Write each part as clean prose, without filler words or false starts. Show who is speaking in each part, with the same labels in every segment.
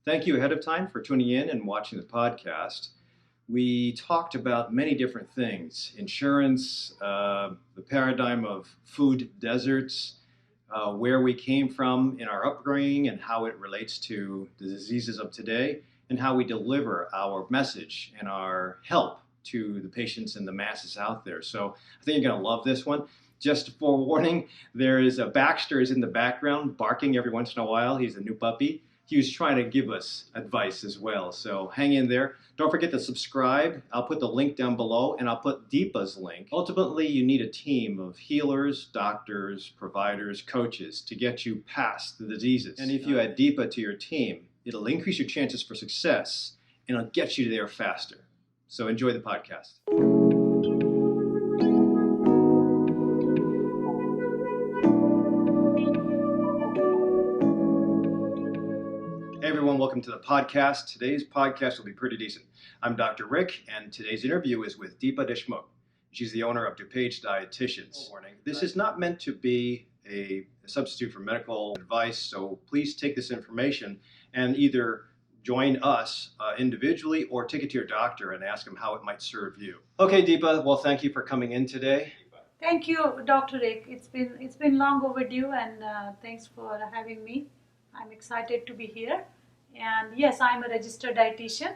Speaker 1: Thank you ahead of time for tuning in and watching the podcast. We talked about many different things: insurance, the paradigm of food deserts, where we came from in our upbringing and how it relates to the diseases of today, and how we deliver our message and our help to the patients and the masses out there. So I think you're going to love this one. Just forewarning, there is a Baxter is in the background barking every once in a while. He's a new puppy. He was trying to give us advice as well. So hang in there. Don't forget to subscribe. I'll put the link down below, and I'll put Deepa's link. Ultimately, you need a team of healers, doctors, providers, coaches to get you past the diseases. And if you add Deepa to your team, it'll increase your chances for success, and it'll get you there faster. So enjoy the podcast. Hey everyone, welcome to the podcast. Today's podcast will be pretty decent. I'm Dr. Rick, and today's interview is with Deepa Deshmukh. She's the owner of DuPage Dietitians. This is not meant to be a substitute for medical advice, so please take this information and either join us individually or take it to your doctor and ask him how it might serve you. Okay, Deepa, well, thank you for coming in today.
Speaker 2: Thank you, Dr. Rick. It's been long overdue, and thanks for having me. I'm excited to be here. And yes, I'm a registered dietitian.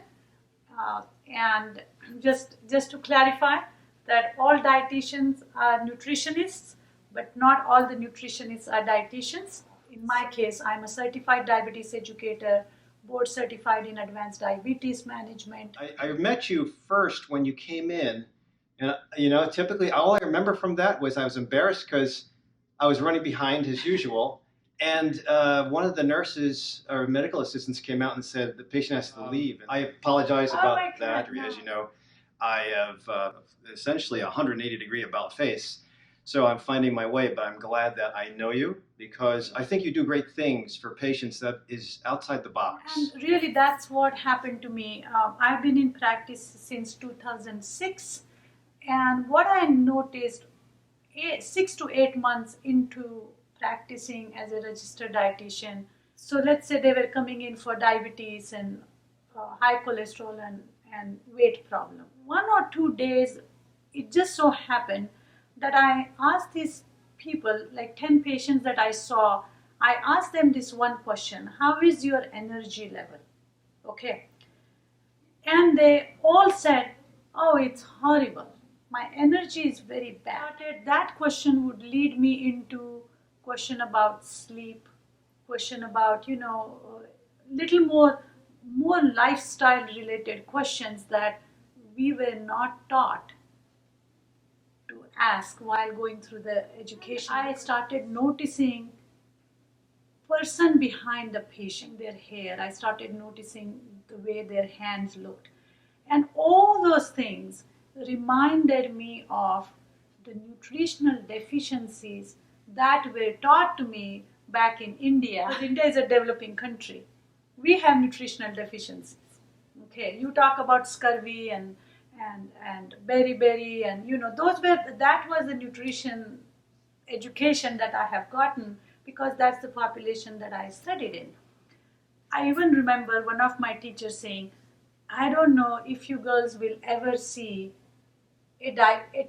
Speaker 2: And just to clarify that all dietitians are nutritionists, but not all the nutritionists are dietitians. In my case, I'm a certified diabetes educator, board certified in advanced diabetes management.
Speaker 1: I met you first when you came in, and typically all I remember from that was I was embarrassed because I was running behind as usual. And one of the nurses or medical assistants came out and said the patient has to leave. I apologize about that.
Speaker 2: No.
Speaker 1: As you know, I have essentially a 180-degree about face. So I'm finding my way, but I'm glad that I know you because I think you do great things for patients that is outside the box.
Speaker 2: And really, that's what happened to me. I've been in practice since 2006. And what I noticed 6 to 8 months into practicing as a registered dietitian. So let's say they were coming in for diabetes and high cholesterol and weight problem. 1 or 2 days, it just so happened that I asked these people, like 10 patients that I saw, I asked them this one question: how is your energy level? Okay. And they all said, oh, it's horrible. My energy is very bad. That question would lead me into question about sleep, question about, little more lifestyle related questions that we were not taught to ask while going through the education. I started noticing person behind the patient, their hair. I started noticing the way their hands looked. And all those things reminded me of the nutritional deficiencies that were taught to me back in India. Because India is a developing country. We have nutritional deficiencies. Okay, you talk about scurvy and beriberi, and that was the nutrition education that I have gotten because that's the population that I studied in. I even remember one of my teachers saying, I don't know if you girls will ever see a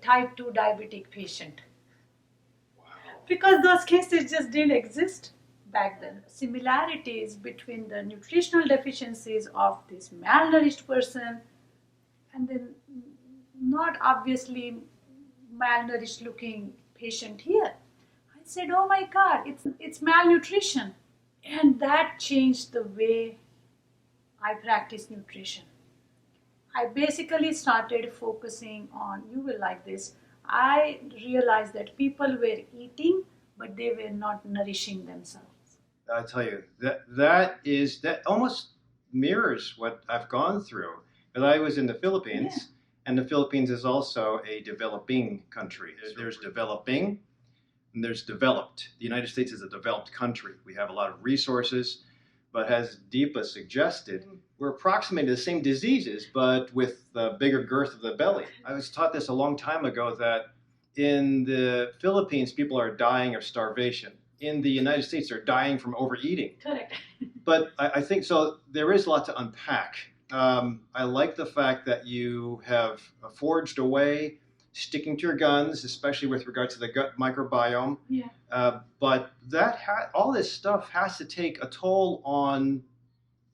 Speaker 2: type 2 diabetic patient. Because those cases just didn't exist back then. Similarities between the nutritional deficiencies of this malnourished person and then not obviously malnourished looking patient here. I said, oh my God, it's malnutrition. And that changed the way I practice nutrition. I basically started focusing on, you will like this, I realized that people were eating, but they were not nourishing themselves.
Speaker 1: I tell you, that almost mirrors what I've gone through. Because I was in the Philippines, and the Philippines is also a developing country. There's developing, and there's developed. The United States is a developed country. We have a lot of resources, but as Deepa suggested, we're approximating the same diseases, but with the bigger girth of the belly. I was taught this a long time ago that in the Philippines, people are dying of starvation. in the United States are dying from overeating.
Speaker 2: Correct.
Speaker 1: But I think so. There is a lot to unpack. I like the fact that you have forged a way, sticking to your guns, especially with regard to the gut microbiome.
Speaker 2: Yeah.
Speaker 1: But all this stuff has to take a toll on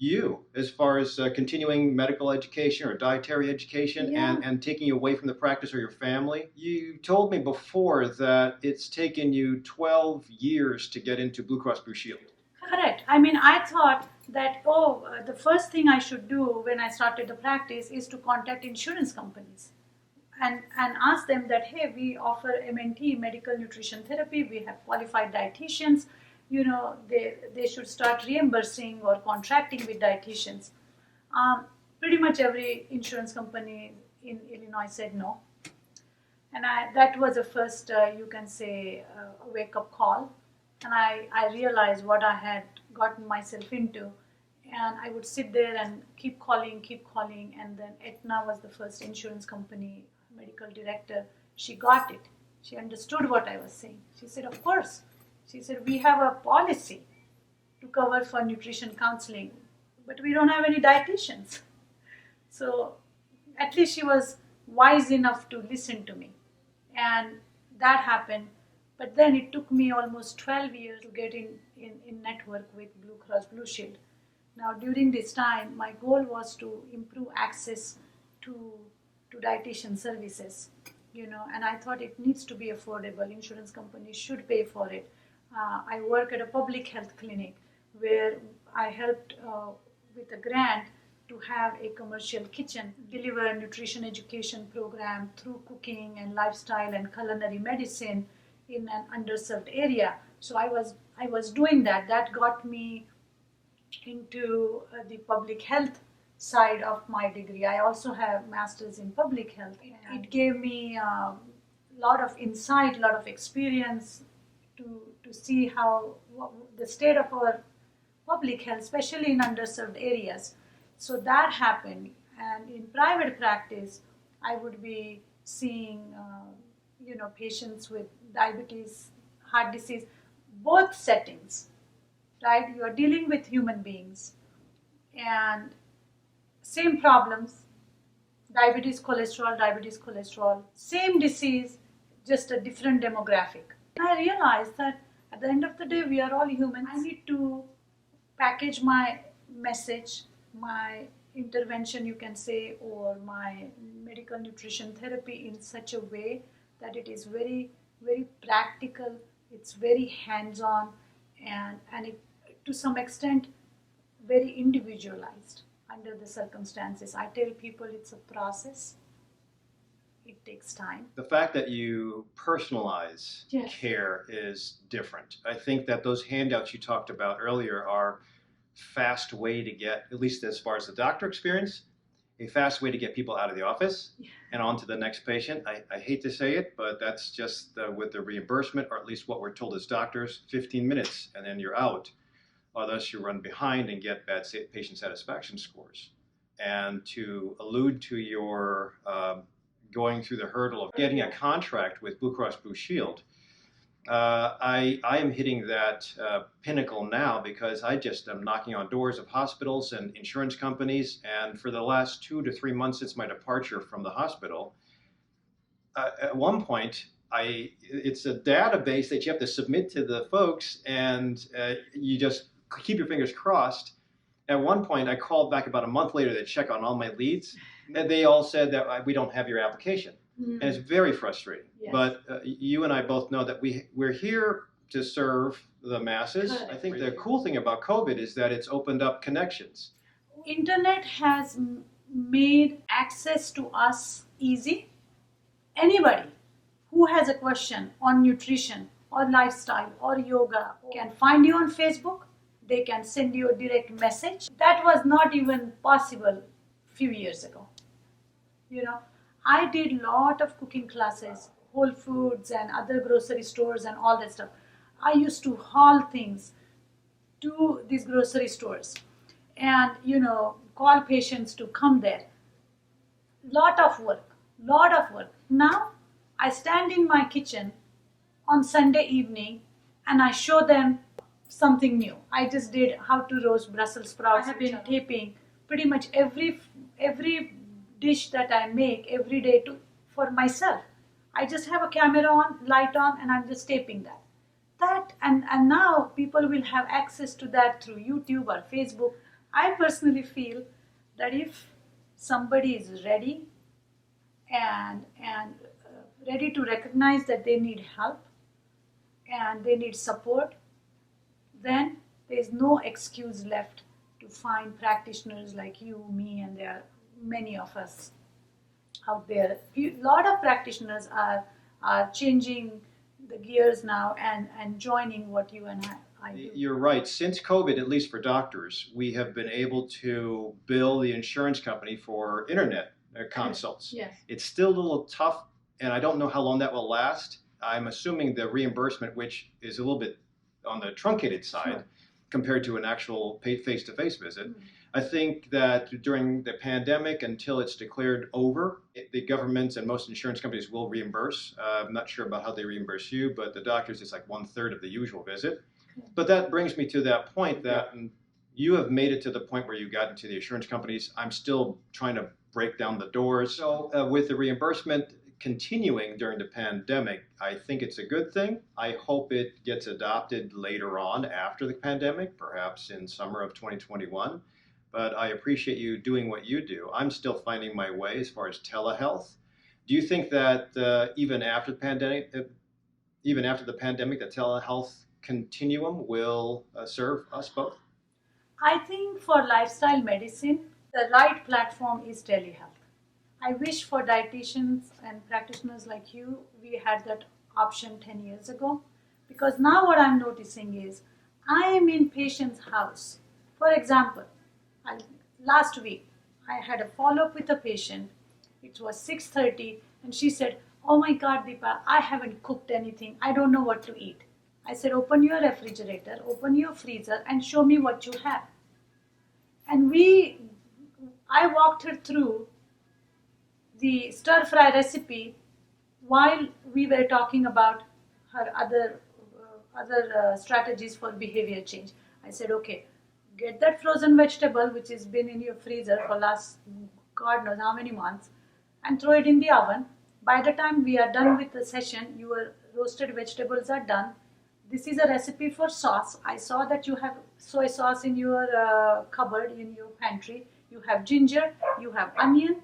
Speaker 1: you as far as continuing medical education or dietary education, and taking you away from the practice or your family. You told me before that it's taken you 12 years to get into Blue Cross Blue Shield.
Speaker 2: Correct. I mean, I thought that, the first thing I should do when I started the practice is to contact insurance companies and ask them that, hey, we offer MNT, medical nutrition therapy, we have qualified dietitians, they should start reimbursing or contracting with dietitians. Pretty much every insurance company in Illinois said no. And that was the first, you can say, wake-up call. And I realized what I had gotten myself into. And I would sit there and keep calling. And then Aetna was the first insurance company medical director. She got it. She understood what I was saying. She said, of course. She said, we have a policy to cover for nutrition counseling, but we don't have any dietitians. So at least she was wise enough to listen to me. And that happened. But then it took me almost 12 years to get in network with Blue Cross Blue Shield. Now, during this time, my goal was to improve access to dietitian services, and I thought it needs to be affordable. Insurance companies should pay for it. I work at a public health clinic where I helped with a grant to have a commercial kitchen, deliver a nutrition education program through cooking and lifestyle and culinary medicine in an underserved area. So I was doing that. That got me into the public health side of my degree. I also have master's in public health. It gave me a lot of insight, a lot of experience to see how the state of our public health, especially in underserved areas. So that happened. And in private practice, I would be seeing patients with diabetes, heart disease, both settings, right? You are dealing with human beings and same problems, diabetes, cholesterol, same disease, just a different demographic. I realized that at the end of the day, we are all human. I need to package my message, my intervention, you can say, or my medical nutrition therapy in such a way that it is very, very practical, it's very hands-on, and it, to some extent, very individualized under the circumstances. I tell people it's a process. It takes time.
Speaker 1: The fact that you personalize care is different. I think that those handouts you talked about earlier are fast way to get, at least as far as the doctor experience, a fast way to get people out of the office and on to the next patient. I hate to say it, but that's just with the reimbursement, or at least what we're told as doctors, 15 minutes and then you're out. Or thus you run behind and get bad patient satisfaction scores. And to allude to your going through the hurdle of getting a contract with Blue Cross Blue Shield, I am hitting that pinnacle now because I just am knocking on doors of hospitals and insurance companies. And for the last 2 to 3 months since my departure from the hospital, at one point, it's a database that you have to submit to the folks, and you just keep your fingers crossed. At one point, I called back about a month later to check on all my leads, and they all said that we don't have your application. And it's very frustrating. Yes. But you and I both know that we're here to serve the masses. Good. I think the cool thing about COVID is that it's opened up connections.
Speaker 2: Internet has made access to us easy. Anybody who has a question on nutrition or lifestyle or yoga can find you on Facebook. They can send you a direct message. That was not even possible a few years ago. I did a lot of cooking classes, Whole Foods and other grocery stores and all that stuff. I used to haul things to these grocery stores and, call patients to come there. Lot of work. Now, I stand in my kitchen on Sunday evening and I show them something new. I just did how to roast Brussels sprouts. I have been taping pretty much every dish that I make every day for myself. I just have a camera on, light on, and I'm just taping that. And now people will have access to that through YouTube or Facebook. I personally feel that if somebody is ready and ready to recognize that they need help and they need support, then there is no excuse left to find practitioners like you, me, and there are many of us out there. A lot of practitioners are changing the gears now and joining what you and I do.
Speaker 1: You're right. Since COVID, at least for doctors, we have been able to bill the insurance company for internet consults.
Speaker 2: Yes.
Speaker 1: It's still a little tough, and I don't know how long that will last. I'm assuming the reimbursement, which is a little bit on the truncated side,
Speaker 2: Sure,
Speaker 1: compared to an actual face-to-face visit.
Speaker 2: Mm-hmm.
Speaker 1: I think that during the pandemic, until it's declared over, the governments and most insurance companies will reimburse. I'm not sure about how they reimburse you, but the doctors, it's like 1/3 of the usual visit. But that brings me to that point that you have made it to the point where you got into the insurance companies. I'm still trying to break down the doors. So with the reimbursement continuing during the pandemic, I think it's a good thing. I hope it gets adopted later on after the pandemic, perhaps in summer of 2021. But I appreciate you doing what you do. I'm still finding my way as far as telehealth. Do you think that even after the pandemic, the telehealth continuum will serve us both?
Speaker 2: I think for lifestyle medicine, the right platform is telehealth. I wish for dietitians and practitioners like you, we had that option 10 years ago. Because now what I'm noticing is, I am in patient's house. For example, last week, I had a follow-up with a patient. It was 6:30, and she said, "Oh my God, Deepa, I haven't cooked anything. I don't know what to eat." I said, "Open your refrigerator, open your freezer, and show me what you have." And I walked her through the stir fry recipe while we were talking about her other strategies for behavior change. I said, "Okay, get that frozen vegetable which has been in your freezer for last God knows how many months, and throw it in the oven. By the time we are done with the session, your roasted vegetables are done. This is a recipe for sauce. I saw that you have soy sauce in your cupboard, in your pantry. You have ginger, you have onion,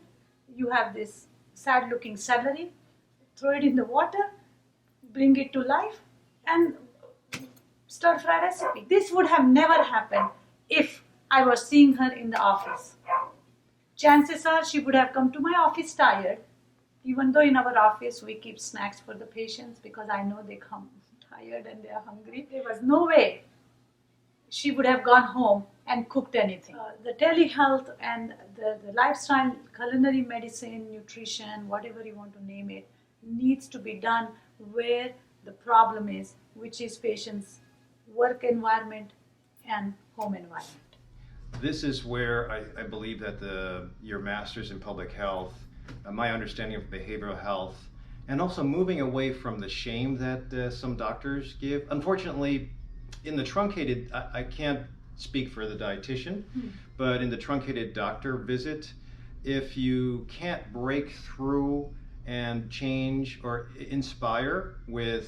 Speaker 2: you have this sad looking celery. Throw it in the water, bring it to life, and stir fry recipe." This would have never happened if I was seeing her in the office. Chances are she would have come to my office tired, even though in our office we keep snacks for the patients because I know they come tired and they are hungry. There was no way she would have gone home and cooked anything. The telehealth and the lifestyle, culinary medicine, nutrition, whatever you want to name it, needs to be done where the problem is, which is patients' work environment and home environment.
Speaker 1: This is where I believe that your master's in public health, my understanding of behavioral health, and also moving away from the shame that some doctors give. Unfortunately, in the truncated, I can't speak for the dietitian, but in the truncated doctor visit, if you can't break through and change or inspire with,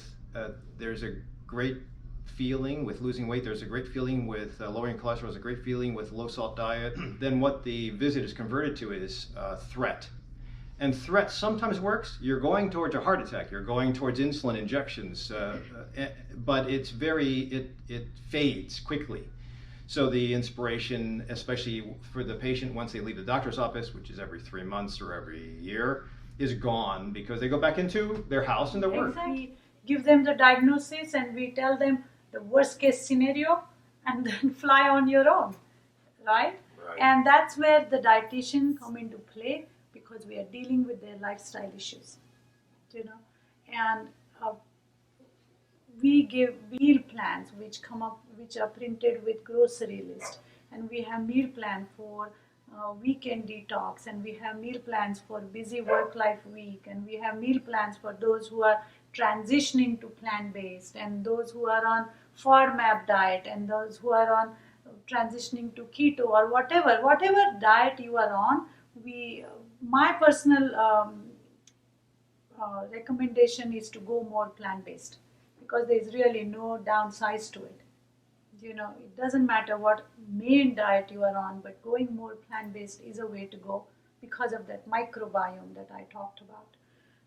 Speaker 1: there's a great feeling with losing weight, there's a great feeling with lowering cholesterol, there's a great feeling with low salt diet, then what the visit is converted to is threat. And threat sometimes works. You're going towards a heart attack, you're going towards insulin injections, but it fades quickly. So the inspiration, especially for the patient once they leave the doctor's office, which is every 3 months or every year, is gone because they go back into their house and their work.
Speaker 2: Exactly. We give them the diagnosis and we tell them the worst case scenario and then fly on your own, right? And that's where the dietitians come into play because we are dealing with their lifestyle issues, and we give meal plans which are printed with grocery list, and we have meal plan for weekend detox, and we have meal plans for busy work life week, and we have meal plans for those who are transitioning to plant-based, and those who are on FODMAP diet, and those who are on transitioning to keto or whatever diet you are on, my personal recommendation is to go more plant-based, because there is really no downsides to it. It doesn't matter what main diet you are on, but going more plant-based is a way to go because of that microbiome that I talked about.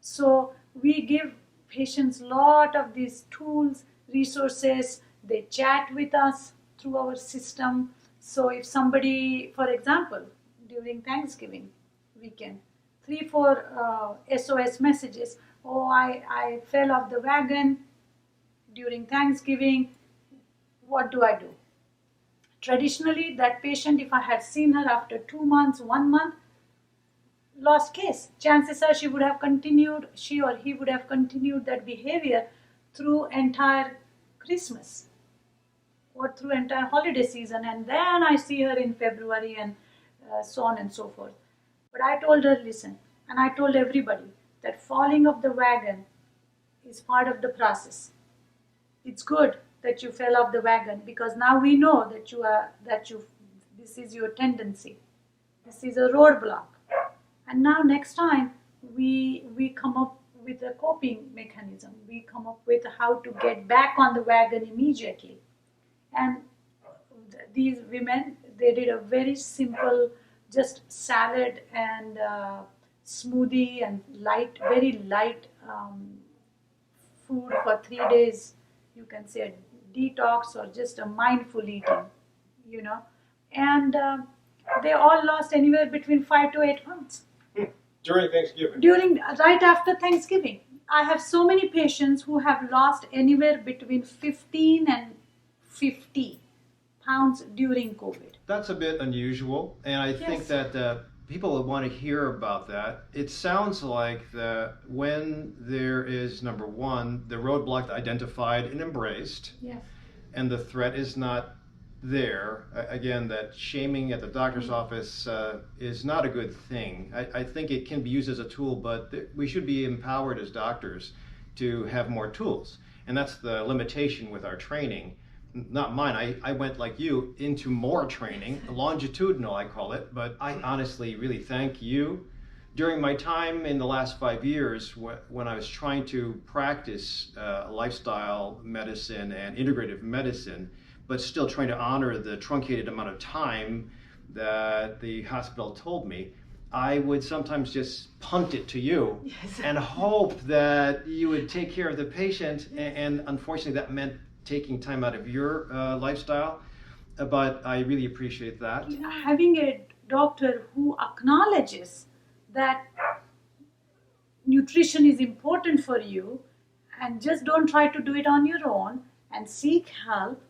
Speaker 2: So we give patients a lot of these tools, resources. They chat with us through our system. So if somebody, for example, during Thanksgiving weekend, 3-4 SOS messages, oh, I fell off the wagon during Thanksgiving, what do I do? Traditionally, that patient, if I had seen her after 2 months, 1 month, lost case. Chances are she or he would have continued that behavior through entire Christmas or through entire holiday season, and then I see her in February and so on and so forth. But I told her, listen, and I told everybody that falling off the wagon is part of the process. It's good that you fell off the wagon, because now we know that this is your tendency. This is a roadblock. And now next time we come up with a coping mechanism. We come up with how to get back on the wagon immediately. And these women, they did a very simple, just salad and smoothie and very light food for 3 days. You can say a detox or just a mindful eating, and they all lost anywhere between 5 to 8 pounds.
Speaker 1: During Thanksgiving?
Speaker 2: Right after Thanksgiving. I have so many patients who have lost anywhere between 15 and 50 pounds during COVID.
Speaker 1: That's a bit unusual, and I think that people would want to hear about that. It sounds like that when there is, number one, the roadblock identified and embraced,
Speaker 2: Yes.
Speaker 1: and the threat is not there, again, that shaming at the doctor's office is not a good thing. I think it can be used as a tool, but we should be empowered as doctors to have more tools. And that's the limitation with our training. Not mine. I went like you into more training, longitudinal I call it, but I honestly really thank you. During my time in the last 5 years, when I was trying to practice lifestyle medicine and integrative medicine, but still trying to honor the truncated amount of time that the hospital told me, I would sometimes just punt it to you.
Speaker 2: Yes.
Speaker 1: And hope that you would take care of the patient, and unfortunately that meant taking time out of your lifestyle, but I really appreciate that.
Speaker 2: Having a doctor who acknowledges that nutrition is important for you, and just don't try to do it on your own, and seek help,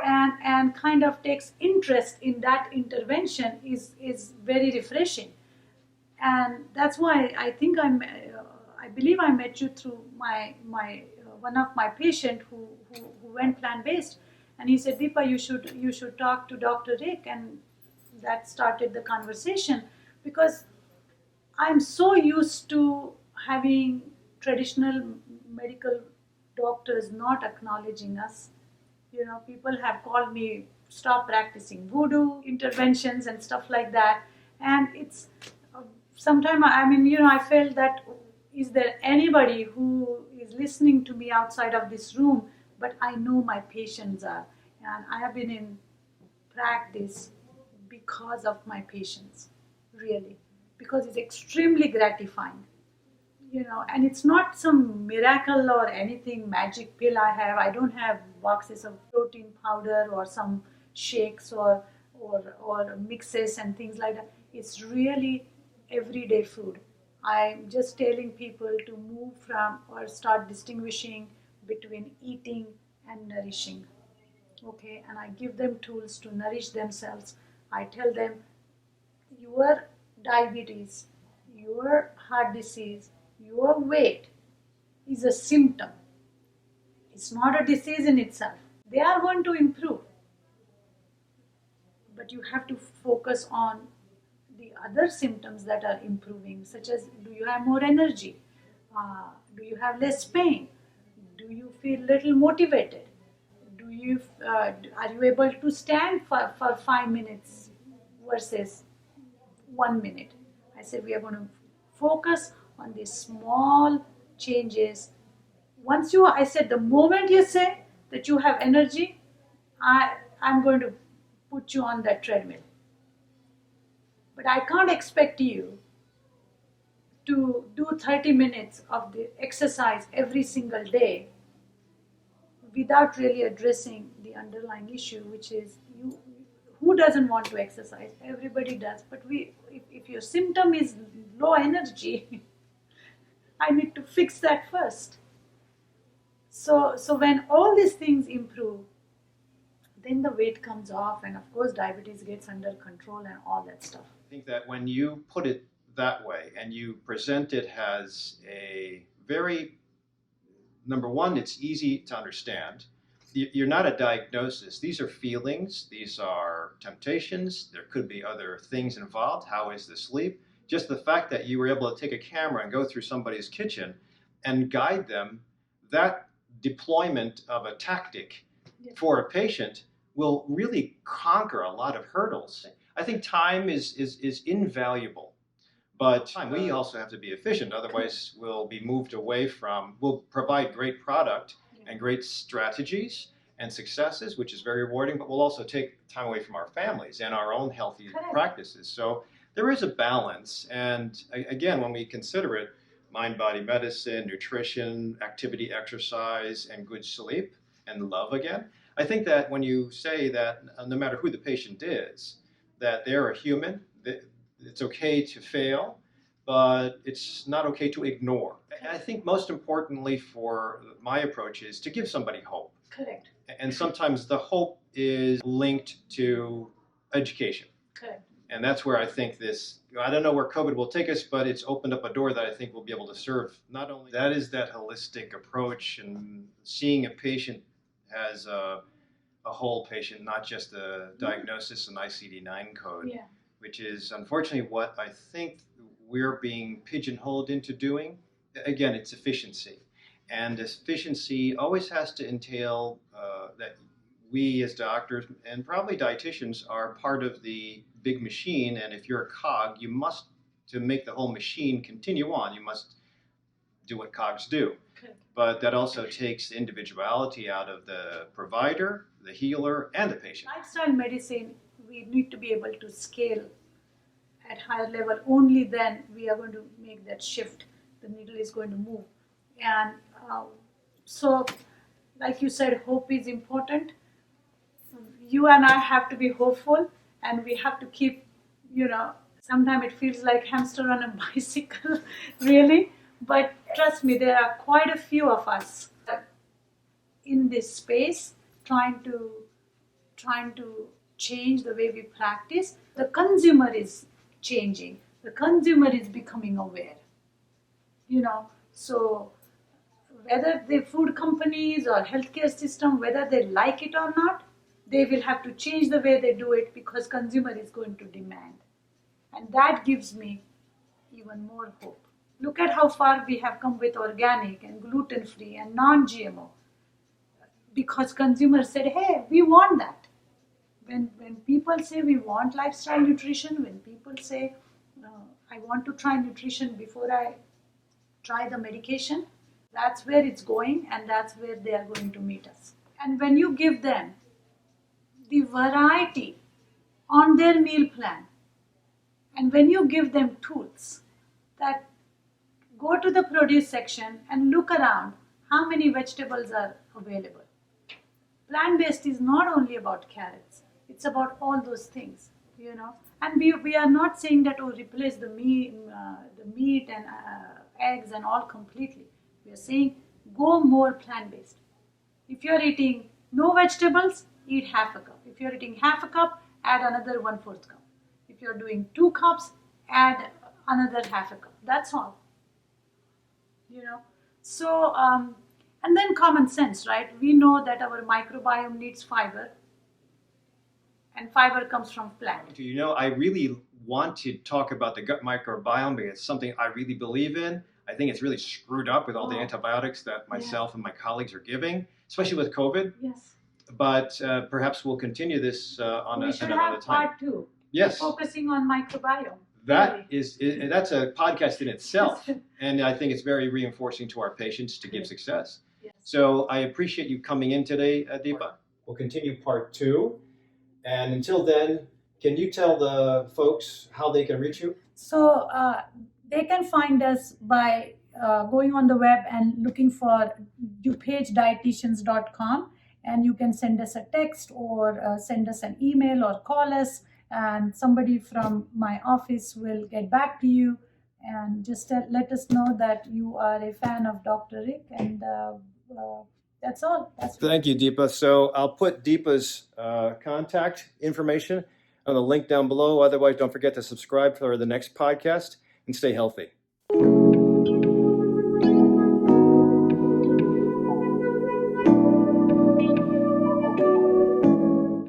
Speaker 2: and kind of takes interest in that intervention is very refreshing. And that's why I think I believe I met you through my one of my patient who went plant-based, and he said, Deepa, you should talk to Dr. Rick, and that started the conversation, because I'm so used to having traditional medical doctors not acknowledging us. People have called me, stop practicing voodoo interventions and stuff like that, and it's sometimes, I felt that, is there anybody who is listening to me outside of this room? But I know my patients are, and I have been in practice because of my patients, really, because it's extremely gratifying. And it's not some miracle or anything magic pill I have. I don't have boxes of protein powder or some shakes or mixes and things like that. It's really everyday food. I'm just telling people to move from or start distinguishing between eating and nourishing. Okay, and I give them tools to nourish themselves. I tell them, your diabetes, your heart disease, your weight is a symptom. It's not a disease in itself. They are going to improve. But you have to focus on the other symptoms that are improving, such as, do you have more energy? Do you have less pain? Do you feel little motivated? Do you are you able to stand for 5 minutes versus 1 minute? I said we are going to focus on these small changes. Once you, I said, the moment you say that you have energy, I'm going to put you on that treadmill. But I can't expect you to do 30 minutes of the exercise every single day without really addressing the underlying issue, which is you. Who doesn't want to exercise? Everybody does. But if your symptom is low energy, I need to fix that first. So when all these things improve, then the weight comes off, and of course diabetes gets under control and all that stuff.
Speaker 1: I think that when you put it that way and you present it as a very, number one, it's easy to understand. You're not a diagnosis. These are feelings. These are temptations. There could be other things involved. How is the sleep? Just the fact that you were able to take a camera and go through somebody's kitchen and guide them, that deployment of a tactic for a patient will really conquer a lot of hurdles. I think time is invaluable. But we also have to be efficient, otherwise we'll be moved away from, we'll provide great product and great strategies and successes, which is very rewarding, but we'll also take time away from our families and our own healthy practices. So there is a balance, and again, when we consider it, mind-body medicine, nutrition, activity, exercise, and good sleep, and love again, I think that when you say that no matter who the patient is, that they're a human, it's okay to fail, but it's not okay to ignore. And I think most importantly for my approach is to give somebody hope.
Speaker 2: Correct.
Speaker 1: And sometimes the hope is linked to education.
Speaker 2: Correct.
Speaker 1: And that's where I think this, I don't know where COVID will take us, but it's opened up a door that I think we'll be able to serve. Not only that is that holistic approach and seeing a patient as a whole patient, not just a diagnosis and ICD-9 code.
Speaker 2: Yeah.
Speaker 1: Which is unfortunately what I think we're being pigeonholed into doing. Again, it's efficiency. And efficiency always has to entail that we as doctors and probably dietitians are part of the big machine. And if you're a cog, you must, to make the whole machine continue on, you must do what cogs do. Okay. But that also takes the individuality out of the provider, the healer, and the patient.
Speaker 2: Lifestyle medicine, we need to be able to scale at higher level. Only then we are going to make that shift. The needle is going to move. And so, like you said, hope is important. You and I have to be hopeful, and we have to keep, sometimes it feels like hamster on a bicycle, really. But trust me, there are quite a few of us in this space trying to change the way we practice. The consumer is changing. The consumer is becoming aware. So whether the food companies or healthcare system, whether they like it or not, they will have to change the way they do it because consumer is going to demand. And that gives me even more hope. Look at how far we have come with organic and gluten-free and non-GMO. Because consumers said, hey, we want that. When people say we want lifestyle nutrition, when people say, I want to try nutrition before I try the medication, that's where it's going, and that's where they are going to meet us. And when you give them the variety on their meal plan, and when you give them tools that go to the produce section and look around how many vegetables are available. Plant-based is not only about carrots, it's about all those things, And we are not saying that, replace the meat and eggs and all completely. We are saying go more plant-based. If you're eating no vegetables, eat half a cup. If you're eating half a cup, add another 1/4 cup. If you're doing 2 cups, add another half a cup. That's all. So, and then common sense, right? We know that our microbiome needs fiber, and fiber comes from plant.
Speaker 1: I really want to talk about the gut microbiome because it's something I really believe in. I think it's really screwed up with all the
Speaker 2: Oh.
Speaker 1: antibiotics that myself and my colleagues are giving, especially with COVID.
Speaker 2: Yes.
Speaker 1: But perhaps we'll continue this on
Speaker 2: We should
Speaker 1: another
Speaker 2: have
Speaker 1: time.
Speaker 2: part 2.
Speaker 1: Yes.
Speaker 2: Focusing on microbiome.
Speaker 1: That that's a podcast in itself, and I think it's very reinforcing to our patients to give success.
Speaker 2: Yes.
Speaker 1: So I appreciate you coming in today, Deepa. We'll continue part 2, and until then, can you tell the folks how they can reach you?
Speaker 2: So they can find us by going on the web and looking for DuPageDietitians.com, and you can send us a text or send us an email or call us, and somebody from my office will get back to you and just let us know that you are a fan of Dr. Rick, and that's all.
Speaker 1: Thank you, Deepa. So I'll put Deepa's contact information on the link down below. Otherwise, don't forget to subscribe for the next podcast and stay healthy.